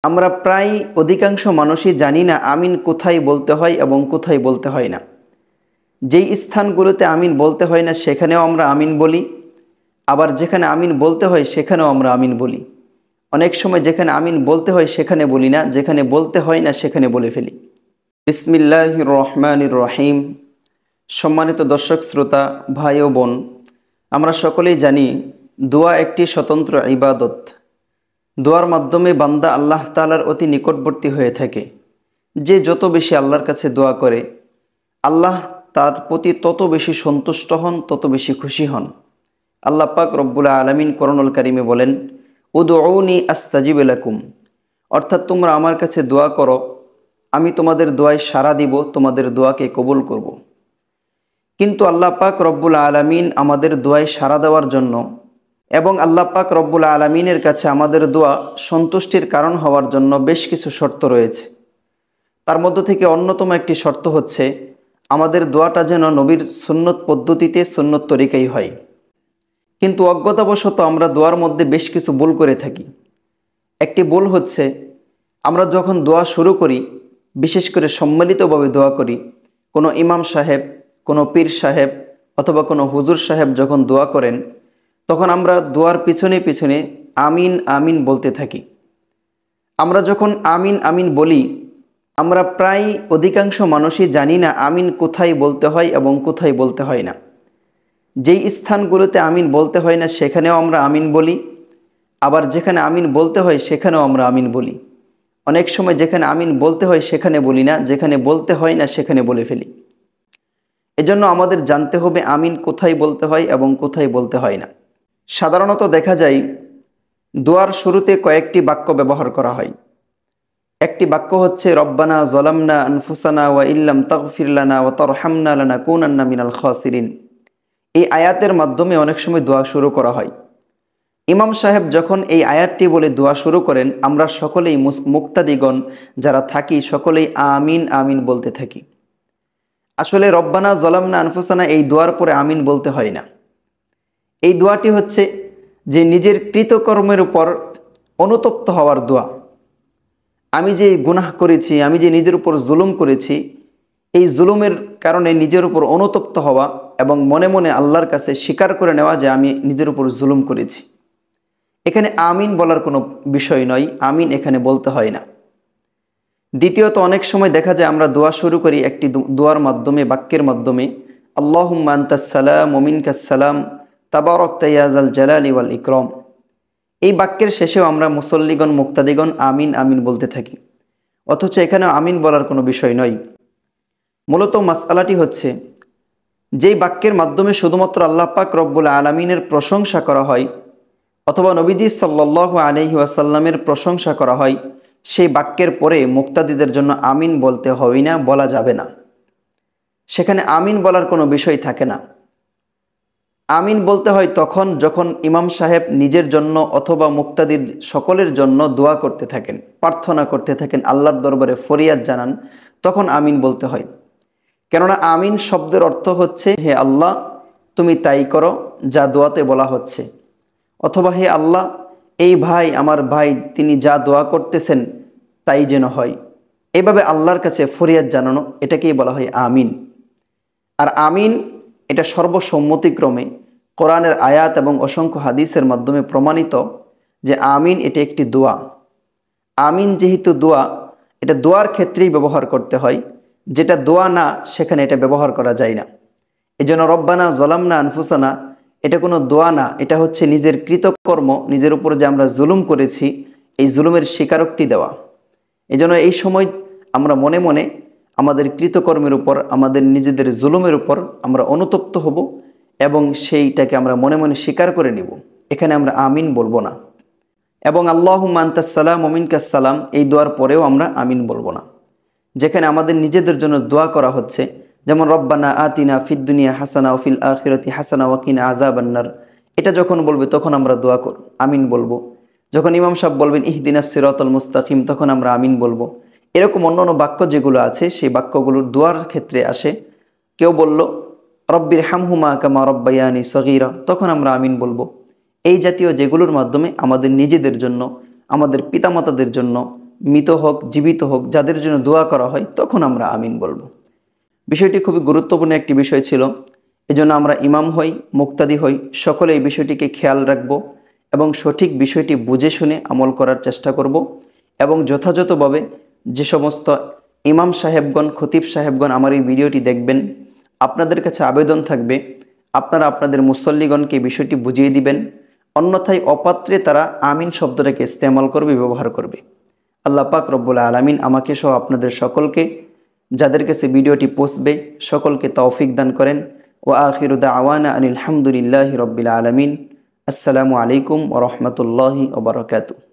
আমরা প্রায় অধিকাংশ মানুষই জানি না আমিন কোথায় বলতে হয় এবং কোথায় বলতে হয় না। যেই স্থানগুলোতে আমিন বলতে হয় না সেখানেও আমরা আমিন বলি, আবার যেখানে আমিন বলতে হয় সেখানেও আমরা আমিন বলি। অনেক সময় যেখানে আমিন বলতে হয় সেখানে বলি না, যেখানে বলতে হয় না সেখানে বলে ফেলি। বিসমিল্লাহির রহমানির রহিম। সম্মানিত দর্শক শ্রোতা, ভাই ও বোন, আমরা সকলেই জানি দোয়া একটি স্বতন্ত্র ইবাদত। দোয়ার মাধ্যমে বান্দা আল্লাহ তাআলার অতি নিকটবর্তী হয়ে থাকে। যে যত বেশি আল্লাহর কাছে দোয়া করে, আল্লাহ তার প্রতি তত বেশি সন্তুষ্ট হন, তত বেশি খুশি হন। আল্লাহ পাক রব্বুল আলামিন কোরআনুল কারিমে বলেন, উদউনি আস্তাজিব লাকুম, অর্থাৎ তোমরা আমার কাছে দোয়া করো, আমি তোমাদের দোয়ায় সাড়া দিব, তোমাদের দোয়াকে কবুল করব। কিন্তু আল্লাহ পাক রব্বুল আলামিন আমাদের দোয়ায় সাড়া দেওয়ার জন্য এবং আল্লাহ পাক রব্বুল আলামিনের কাছে আমাদের দোয়া সন্তুষ্টির কারণ হওয়ার জন্য বেশ কিছু শর্ত রয়েছে। তার মধ্য থেকে অন্যতম একটি শর্ত হচ্ছে আমাদের দোয়াটা যেন নবীর সুন্নত পদ্ধতিতে, সুন্নত তরিকাই হয়। কিন্তু অজ্ঞতাবশত আমরা দোয়ার মধ্যে বেশ কিছু ভুল করে থাকি। একটি ভুল হচ্ছে, আমরা যখন দোয়া শুরু করি, বিশেষ করে সম্মিলিতভাবে দোয়া করি, কোনো ইমাম সাহেব, কোনো পীর সাহেব অথবা কোনো হুজুর সাহেব যখন দোয়া করেন, তখন আমরা দোয়ার পিছনে পিছনে আমিন আমিন বলতে থাকি। আমরা যখন আমিন আমিন বলি, আমরা প্রায় অধিকাংশ মানুষই জানি না আমিন কোথায় বলতে হয় এবং কোথায় বলতে হয় না। যেই স্থানগুলোতে আমিন বলতে হয় না সেখানেও আমরা আমিন বলি, আবার যেখানে আমিন বলতে হয় সেখানেও আমরা আমিন বলি। অনেক সময় যেখানে আমিন বলতে হয় সেখানে বলি না, যেখানে বলতে হয় না সেখানে বলে ফেলি। এজন্য আমাদের জানতে হবে আমিন কোথায় বলতে হয় এবং কোথায় বলতে হয় না। সাধারণত দেখা যায় দোয়ার শুরুতে কয়েকটি বাক্য ব্যবহার করা হয়। একটি বাক্য হচ্ছে, রব্বানা যলামনা আনফুসানা ওয়া ইল্লাম তাগফির লানা ওয়া তারহামনা লানাকুনান্না মিনাল খাসিরিন। এই আয়াতের মাধ্যমে অনেক সময় দোয়া শুরু করা হয়। ইমাম সাহেব যখন এই আয়াতটি বলে দোয়া শুরু করেন, আমরা সকলেই মুক্তাদিগণ যারা থাকি সকলেই আমিন আমিন বলতে থাকি। আসলে রব্বানা যলামনা আনফুসানা এই দোয়ার পরে আমিন বলতে হয় না। এই দোয়াটি হচ্ছে যে নিজের কৃতকর্মের উপর অনুতপ্ত হওয়ার দোয়া। আমি যে গুনাহ করেছি, আমি যে নিজের উপর জুলুম করেছি, এই জুলুমের কারণে নিজের উপর অনুতপ্ত হওয়া এবং মনে মনে আল্লাহর কাছে স্বীকার করে নেওয়া যে আমি নিজের উপর জুলুম করেছি। এখানে আমিন বলার কোনো বিষয় নয়, আমিন এখানে বলতে হয় না। দ্বিতীয়ত, অনেক সময় দেখা যায় আমরা দোয়া শুরু করি একটি দোয়ার মাধ্যমে, বাক্যের মাধ্যমে, আল্লাহুম্মা আনতাস সালাম ওয়া মিনকাস সালাম তাবারাকতা ইয়া যাল জালালি ওয়াল ইকরাম। এই বাক্যের শেষেও আমরা মুসল্লিগণ, মুক্তাদিগণ আমিন আমিন বলতে থাকি, অথচ এখানে আমিন বলার কোনো বিষয় নয়। মূলত মাসআলাটি হচ্ছে, যেই বাক্যের মাধ্যমে শুধুমাত্র আল্লাহ পাক রব্বুল আলামিনের প্রশংসা করা হয় অথবা নবীজি সাল্লাল্লাহু আলাইহি ওয়াসাল্লামের প্রশংসা করা হয়, সেই বাক্যের পরে মুক্তাদিদের জন্য আমিন বলতে হবে না, বলা যাবে না। সেখানে আমিন বলার কোনো বিষয় থাকে না। আমিন বলতে হয় তখন যখন ইমাম সাহেব নিজের জন্য অথবা মুক্তাদির সকলের জন্য দোয়া করতে থাকেন, প্রার্থনা করতে থাকেন, আল্লাহর দরবারে ফরিয়াদ জানান, তখন আমিন বলতে হয়। কেননা আমিন শব্দের অর্থ হচ্ছে, হে আল্লাহ তুমি তাই করো যা দোয়াতে বলা হচ্ছে, অথবা হে আল্লাহ এই ভাই, আমার ভাই, তিনি যা দোয়া করতেছেন তাই যেন হয়। এভাবে আল্লাহর কাছে ফরিয়াদ জানানো, এটাকেই বলা হয় আমিন। আর আমিন এটা সর্বসম্মতিক্রমে কোরআনের আয়াত এবং অসংখ্য হাদিসের মাধ্যমে প্রমাণিত যে আমিন এটা একটি দোয়া। আমিন যেহেতু দোয়া, এটা দোয়ার ক্ষেত্রেই ব্যবহার করতে হয়, যেটা দোয়া না সেখানে এটা ব্যবহার করা যায় না। এজন্য রব্বানা যলামনা আনফুসানা এটা কোনো দোয়া না, এটা হচ্ছে নিজের কৃতকর্ম, নিজের উপর যে আমরা জুলুম করেছি এই জুলুমের স্বীকারোক্তি দেওয়া। এজন্য এই সময় আমরা মনে মনে আমাদের কৃতকর্মের উপর, আমাদের নিজেদের জুলুমের উপর আমরা অনুতপ্ত হব এবং সেইটাকে আমরা মনে মনে স্বীকার করে নিব। এখানে আমরা আমিন বলবো না। এবং আল্লাহুম্মা আনতাস সালাম ওয়া মিনকাস সালাম এই দোয়ার পরেও আমরা আমিন বলবো না। যেখানে আমাদের নিজেদের জন্য দোয়া করা হচ্ছে, যেমন রব্বানা আতিনা ফিদ দুনিয়া হাসানা ওয়া ফিল আখিরাতি হাসানা ওয়া কিনা আযাবান্নার, এটা যখন বলবে তখন আমরা দোয়া আমিন বলবো। যখন ইমাম সাহেব বলবেন ইহদিনাস সিরাতাল মুস্তাকিম, তখন আমরা আমিন বলবো। এরকম অন্যান্য বাক্য যেগুলো আছে সেই বাক্যগুলোর দোয়ার ক্ষেত্রে আসে। কেউ বলল রব্বির হামহুমা কামা রব্বায়ানি সগীরা, তখন আমরা আমিন বলবো। এই জাতীয় যেগুলোর মাধ্যমে আমাদের নিজেদের জন্য, আমাদের পিতামাতাদের জন্য, মৃত হোক জীবিত হোক যাদের জন্য দোয়া করা হয় তখন আমরা আমিন বলবো। বিষয়টি খুবই গুরুত্বপূর্ণ একটি বিষয় ছিল। এজন্য আমরা ইমাম হই, মুক্তাদি হই, সকলে এই বিষয়টিকে খেয়াল রাখব এবং সঠিক বিষয়টি বুঝে শুনে আমল করার চেষ্টা করব এবং যথাযথভাবে যে সমস্ত ইমাম সাহেবগণ, খতিব সাহেবগণ আমার এই ভিডিওটি দেখবেন, আপনাদের কাছে আবেদন থাকবে আপনারা আপনাদের মুসল্লিগণকে বিষয়টি বুঝিয়ে দিবেন, অন্যথায় অপাত্রে তারা আমিন শব্দটাকে ইস্তেমাল করবে, ব্যবহার করবে। আল্লাহ পাক রব্বুল আলামিন আমাকে সহ আপনাদের সকলকে, যাদের কাছে ভিডিওটি পৌঁছবে, সকলকে তৌফিক দান করেন। ওয়া আখিরু দাওয়ানা আনিল হামদুলিল্লাহি রব্বিল আলামিন। আসসালামু আলাইকুম ওয়া রাহমাতুল্লাহি ওয়া বারাকাতুহু।